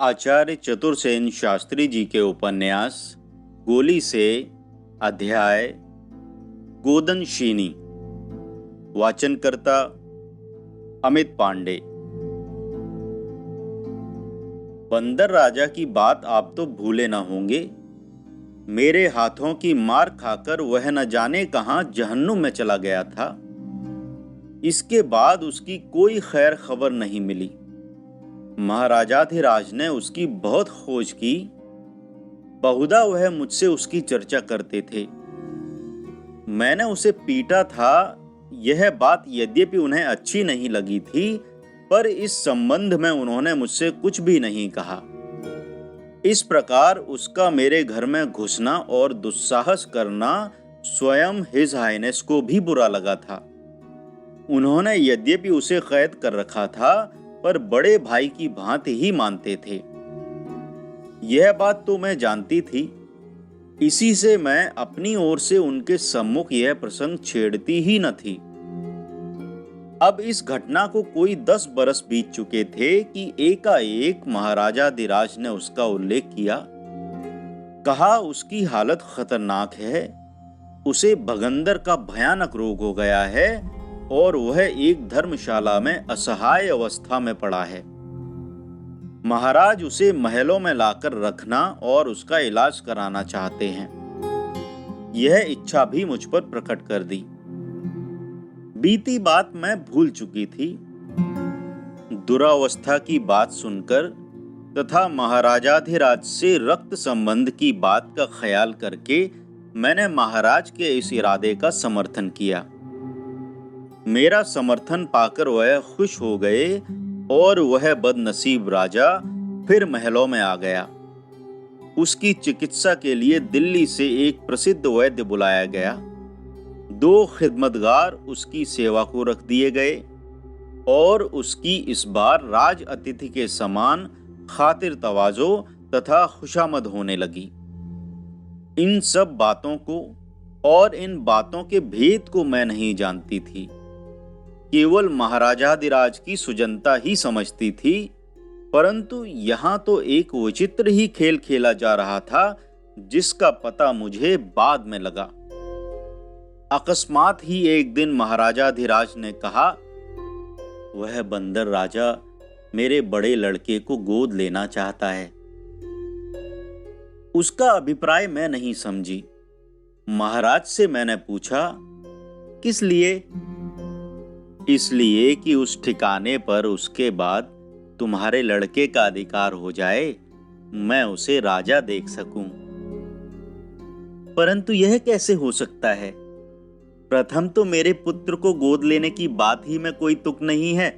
आचार्य चतुर्सेन शास्त्री जी के उपन्यास गोली से अध्याय गोदनशीनी। वाचनकर्ता अमित पांडे। बंदर राजा की बात आप तो भूले न होंगे। मेरे हाथों की मार खाकर वह न जाने कहां जहन्नुम में चला गया था। इसके बाद उसकी कोई खैर खबर नहीं मिली। महाराजाधिराज ने उसकी बहुत खोज की। बहुधा वह मुझसे उसकी चर्चा करते थे। मैंने उसे पीटा था, यह बात यद्यपि उन्हें अच्छी नहीं लगी थी, पर इस संबंध में उन्होंने मुझसे कुछ भी नहीं कहा। इस प्रकार उसका मेरे घर में घुसना और दुस्साहस करना स्वयं हिज हाइनेस को भी बुरा लगा था। उन्होंने यद्यपि उसे कैद कर रखा था, पर बड़े भाई की भांति ही मानते थे। यह बात तो मैं जानती थी। इसी से मैं अपनी ओर से उनके सम्मुख यह प्रसंग छेड़ती ही न थी। अब इस घटना को कोई 10 बरस बीत चुके थे कि एकाएक महाराजाधिराज ने उसका उल्लेख किया। कहा उसकी हालत खतरनाक है, उसे भगंदर का भयानक रोग हो गया है और वह एक धर्मशाला में असहाय अवस्था में पड़ा है। महाराज उसे महलों में लाकर रखना और उसका इलाज कराना चाहते हैं। यह इच्छा भी मुझ पर प्रकट कर दी। बीती बात मैं भूल चुकी थी। दुरावस्था की बात सुनकर तथा महाराजाधिराज से रक्त संबंध की बात का ख्याल करके मैंने महाराज के इस इरादे का समर्थन किया। मेरा समर्थन पाकर वह खुश हो गए और वह बदनसीब राजा फिर महलों में आ गया। उसकी चिकित्सा के लिए दिल्ली से एक प्रसिद्ध वैद्य बुलाया गया। 2 खिदमतगार उसकी सेवा को रख दिए गए और उसकी इस बार राज अतिथि के समान खातिर तवाजो तथा खुशामद होने लगी। इन सब बातों को और इन बातों के भेद को मैं नहीं जानती थी। केवल महाराजाधिराज की सुजनता ही समझती थी। परंतु यहाँ तो एक विचित्र ही खेल खेला जा रहा था, जिसका पता मुझे बाद में लगा। अकस्मात ही एक दिन महाराजाधिराज ने कहा, वह बंदर राजा मेरे बड़े लड़के को गोद लेना चाहता है। उसका अभिप्राय मैं नहीं समझी। महाराज से मैंने पूछा, किस लिए? इसलिए कि उस ठिकाने पर उसके बाद तुम्हारे लड़के का अधिकार हो जाए, मैं उसे राजा देख सकूं। परंतु यह कैसे हो सकता है? प्रथम तो मेरे पुत्र को गोद लेने की बात ही में कोई तुक नहीं है।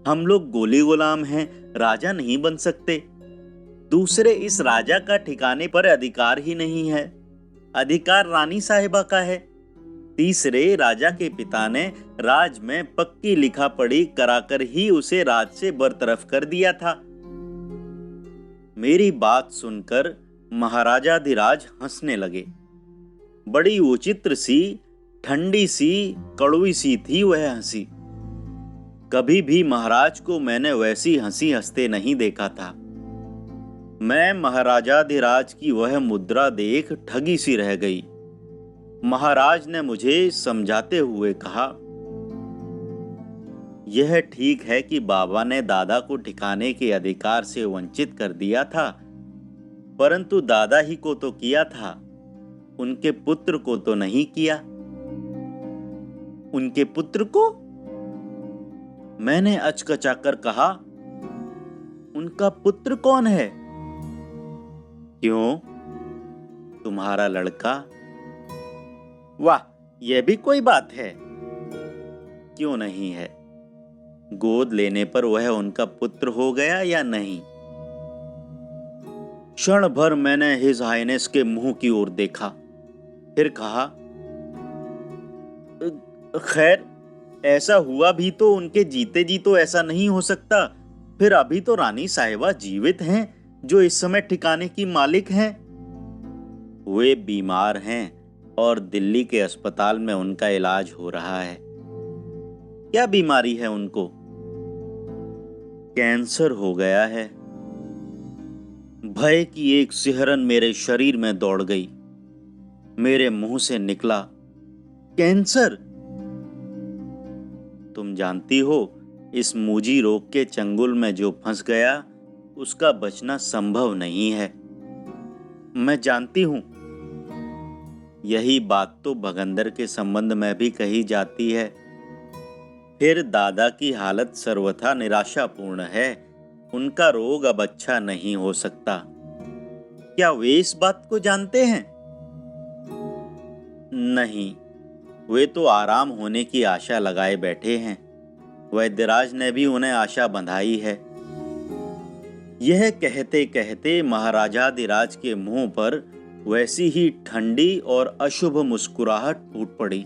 हम लोग गोली गुलाम हैं, राजा नहीं बन सकते। दूसरे, इस राजा का ठिकाने पर अधिकार ही नहीं है, अधिकार रानी साहिबा का है। तीसरे, राजा के पिता ने राज में पक्की लिखा पढ़ी कराकर ही उसे राज से बरतरफ कर दिया था। मेरी बात सुनकर महाराजाधिराज हंसने लगे। बड़ी विचित्र सी, ठंडी सी, कड़वी सी थी वह हंसी। कभी भी महाराज को मैंने वैसी हंसी हंसते नहीं देखा था। मैं महाराजाधिराज की वह मुद्रा देख ठगी सी रह गई। महाराज ने मुझे समझाते हुए कहा, यह ठीक है कि बाबा ने दादा को ठिकाने के अधिकार से वंचित कर दिया था, परंतु दादा ही को तो किया था, उनके पुत्र को तो नहीं किया। उनके पुत्र को? मैंने अचकचाकर कहा, उनका पुत्र कौन है? क्यों, तुम्हारा लड़का। वाह, यह भी कोई बात है। क्यों नहीं है? गोद लेने पर वह उनका पुत्र हो गया या नहीं? क्षण भर मैंने हिज हाइनेस के मुंह की ओर देखा, फिर कहा, खैर, ऐसा हुआ भी तो उनके जीते जी तो ऐसा नहीं हो सकता। फिर अभी तो रानी साहिबा जीवित हैं, जो इस समय ठिकाने की मालिक हैं। वे बीमार हैं और दिल्ली के अस्पताल में उनका इलाज हो रहा है। क्या बीमारी है उनको? कैंसर हो गया है। भय की एक सिहरन मेरे शरीर में दौड़ गई। मेरे मुंह से निकला, कैंसर। तुम जानती हो, इस मूजी रोग के चंगुल में जो फंस गया उसका बचना संभव नहीं है। मैं जानती हूं। यही बात तो भगंदर के संबंध में भी कही जाती है। फिर दादा की हालत सर्वथा निराशापूर्ण है। उनका रोग अब अच्छा नहीं हो सकता। क्या वे इस बात को जानते हैं? नहीं, वे तो आराम होने की आशा लगाए बैठे हैं। वैद्यराज ने भी उन्हें आशा बंधाई है। यह कहते कहते महाराजाधिराज के मुंह पर वैसी ही ठंडी और अशुभ मुस्कुराहट फूट पड़ी।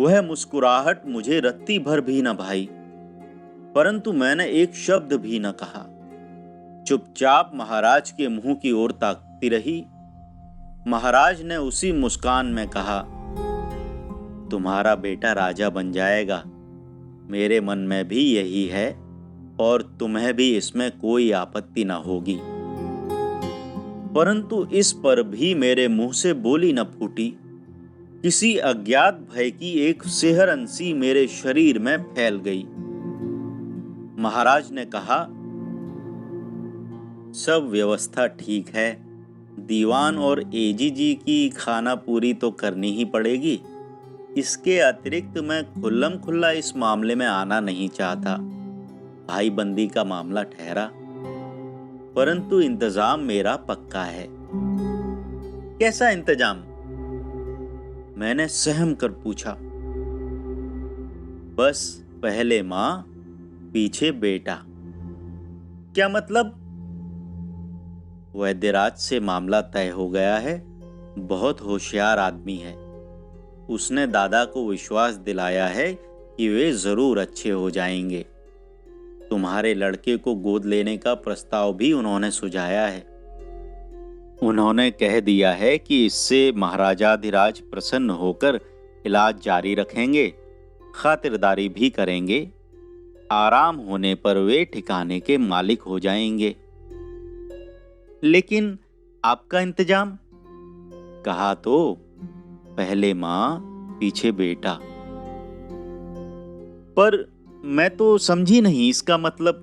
वह मुस्कुराहट मुझे रत्ती भर भी न भाई, परंतु मैंने एक शब्द भी न कहा। चुपचाप महाराज के मुंह की ओर ताकती रही। महाराज ने उसी मुस्कान में कहा, तुम्हारा बेटा राजा बन जाएगा। मेरे मन में भी यही है और तुम्हें भी इसमें कोई आपत्ति न होगी। परंतु इस पर भी मेरे मुंह से बोली न फूटी। किसी अज्ञात भय की एक सिहरन सी मेरे शरीर में फैल गई। महाराज ने कहा, सब व्यवस्था ठीक है। दीवान और एजीजी की खाना पूरी तो करनी ही पड़ेगी। इसके अतिरिक्त मैं खुल्लम खुल्ला इस मामले में आना नहीं चाहता। भाई बंदी का मामला ठहरा, परंतु इंतजाम मेरा पक्का है। कैसा इंतजाम? मैंने सहम कर पूछा। बस पहले मां, पीछे बेटा। क्या मतलब? वैद्यराज से मामला तय हो गया है। बहुत होशियार आदमी है। उसने दादा को विश्वास दिलाया है कि वे जरूर अच्छे हो जाएंगे। तुम्हारे लड़के को गोद लेने का प्रस्ताव भी उन्होंने सुझाया है। उन्होंने कह दिया है कि इससे महाराजाधिराज प्रसन्न होकर इलाज जारी रखेंगे, खातिरदारी भी करेंगे। आराम होने पर वे ठिकाने के मालिक हो जाएंगे। लेकिन आपका इंतजाम? कहा तो, पहले मां, पीछे बेटा। पर मैं तो समझी नहीं इसका मतलब।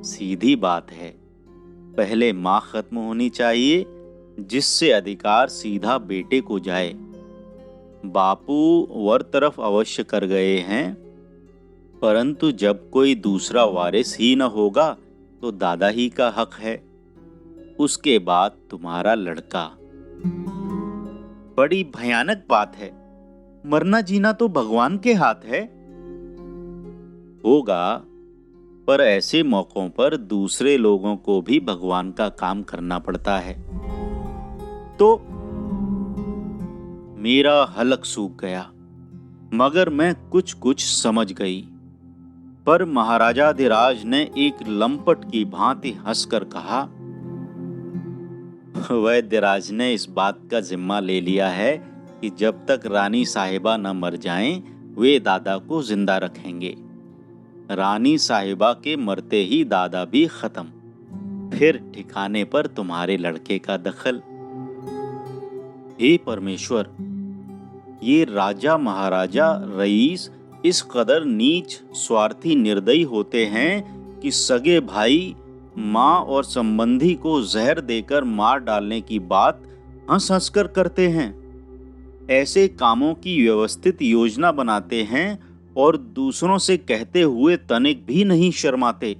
सीधी बात है, पहले मां खत्म होनी चाहिए, जिससे अधिकार सीधा बेटे को जाए। बापू वर तरफ अवश्य कर गए हैं, परंतु जब कोई दूसरा वारिस ही न होगा तो दादा ही का हक है। उसके बाद तुम्हारा लड़का। बड़ी भयानक बात है। मरना जीना तो भगवान के हाथ है। होगा, पर ऐसे मौकों पर दूसरे लोगों को भी भगवान का काम करना पड़ता है। तो मेरा हलक सूख गया, मगर मैं कुछ कुछ समझ गई। पर महाराजाधिराज ने एक लंपट की भांति हंसकर कहा, वैद्यराज ने इस बात का जिम्मा ले लिया है कि जब तक रानी साहिबा न मर जाएं, वे दादा को जिंदा रखेंगे। रानी साहिबा के मरते ही दादा भी खत्म। फिर ठिकाने पर तुम्हारे लड़के का दखल। हे परमेश्वर, ये राजा महाराजा रईस इस कदर नीच, स्वार्थी, निर्दयी होते हैं कि सगे भाई, माँ और संबंधी को जहर देकर मार डालने की बात हंस हंस कर करते हैं। ऐसे कामों की व्यवस्थित योजना बनाते हैं और दूसरों से कहते हुए तनिक भी नहीं शर्माते।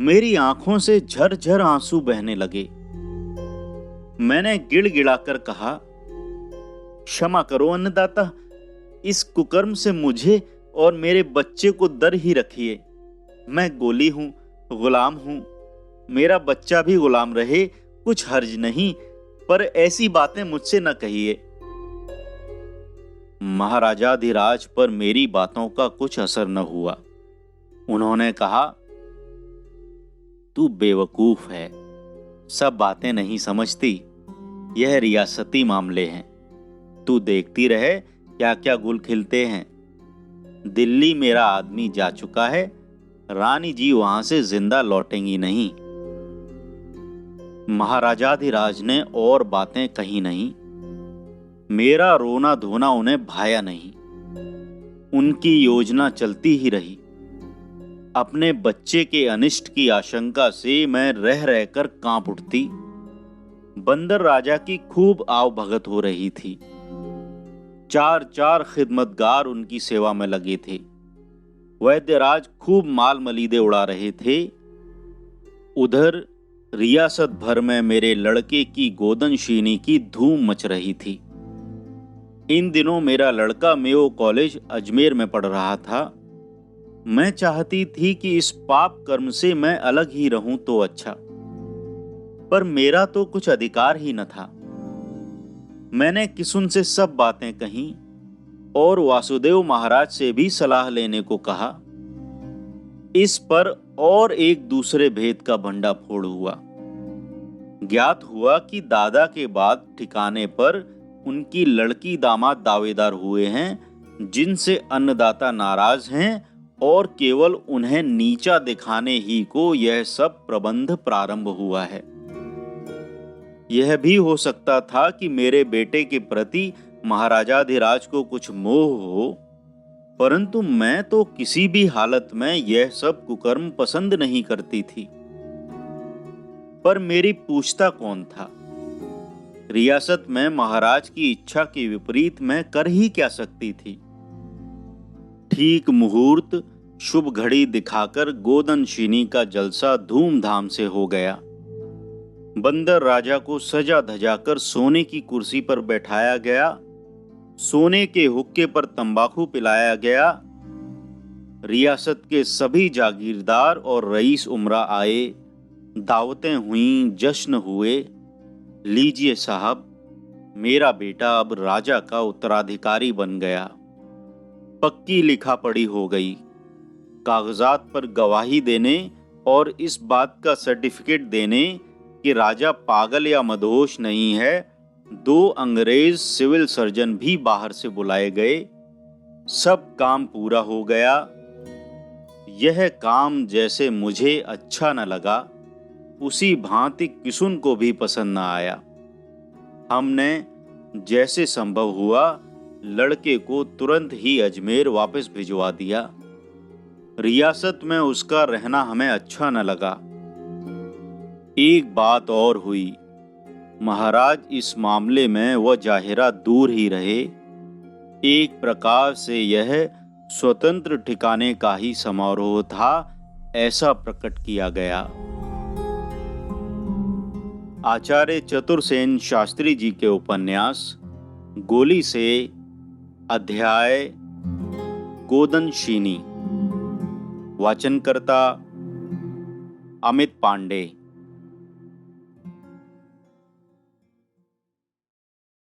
मेरी आंखों से झरझर आंसू बहने लगे। मैंने गिड़गिड़ाकर कहा, क्षमा करो अन्नदाता, इस कुकर्म से मुझे और मेरे बच्चे को दर ही रखिए। मैं गोली हूं, गुलाम हूं। मेरा बच्चा भी गुलाम रहे, कुछ हर्ज नहीं, पर ऐसी बातें मुझसे न कहिए। महाराजाधिराज पर मेरी बातों का कुछ असर न हुआ। उन्होंने कहा, तू बेवकूफ है, सब बातें नहीं समझती। यह रियासती मामले हैं। तू देखती रहे क्या क्या गुल खिलते हैं। दिल्ली मेरा आदमी जा चुका है। रानी जी वहां से जिंदा लौटेंगी नहीं। महाराजाधिराज ने और बातें कही नहीं। मेरा रोना धोना उन्हें भाया नहीं। उनकी योजना चलती ही रही। अपने बच्चे के अनिष्ट की आशंका से मैं रह रहकर कांप उठती। बंदर राजा की खूब आवभगत हो रही थी। चार चार खिदमतगार उनकी सेवा में लगे थे। वैद्यराज खूब माल मलीदे उड़ा रहे थे। उधर रियासत भर में मेरे लड़के की गोदनशीनी की धूम मच रही थी। इन दिनों मेरा लड़का मेयो कॉलेज अजमेर में पढ़ रहा था। मैं चाहती थी कि इस पाप कर्म से मैं अलग ही रहूं तो अच्छा, पर मेरा तो कुछ अधिकार ही न था। मैंने किसुन से सब बातें कहीं और वासुदेव महाराज से भी सलाह लेने को कहा। इस पर और एक दूसरे भेद का भंडाफोड़ हुआ। ज्ञात हुआ कि दादा के बाद ठिकाने पर उनकी लड़की दामाद दावेदार हुए हैं, जिनसे अन्नदाता नाराज हैं और केवल उन्हें नीचा दिखाने ही को यह सब प्रबंध प्रारंभ हुआ है। यह भी हो सकता था कि मेरे बेटे के प्रति महाराजाधिराज को कुछ मोह हो, परंतु मैं तो किसी भी हालत में यह सब कुकर्म पसंद नहीं करती थी। पर मेरी पूछता कौन था? रियासत में महाराज की इच्छा के विपरीत मैं कर ही क्या सकती थी? ठीक मुहूर्त शुभ घड़ी दिखाकर गोदनशीनी का जलसा धूमधाम से हो गया। बंदर राजा को सजा धजाकर सोने की कुर्सी पर बैठाया गया। सोने के हुक्के पर तंबाकू पिलाया गया। रियासत के सभी जागीरदार और रईस उमरा आए। दावतें हुईं, जश्न हुए। लीजिए साहब, मेरा बेटा अब राजा का उत्तराधिकारी बन गया। पक्की लिखा पढ़ी हो गई। कागजात पर गवाही देने और इस बात का सर्टिफिकेट देने कि राजा पागल या मदहोश नहीं है, 2 अंग्रेज सिविल सर्जन भी बाहर से बुलाए गए। सब काम पूरा हो गया। यह काम जैसे मुझे अच्छा न लगा, उसी भांति किसुन को भी पसंद न आया। हमने जैसे संभव हुआ लड़के को तुरंत ही अजमेर वापस भिजवा दिया। रियासत में उसका रहना हमें अच्छा न लगा। एक बात और हुई, महाराज इस मामले में वह जाहिरा दूर ही रहे। एक प्रकार से यह स्वतंत्र ठिकाने का ही समारोह था, ऐसा प्रकट किया गया। आचार्य चतुरसेन शास्त्री जी के उपन्यास गोली से अध्याय गोदनशीनी। वाचनकर्ता अमित पांडे।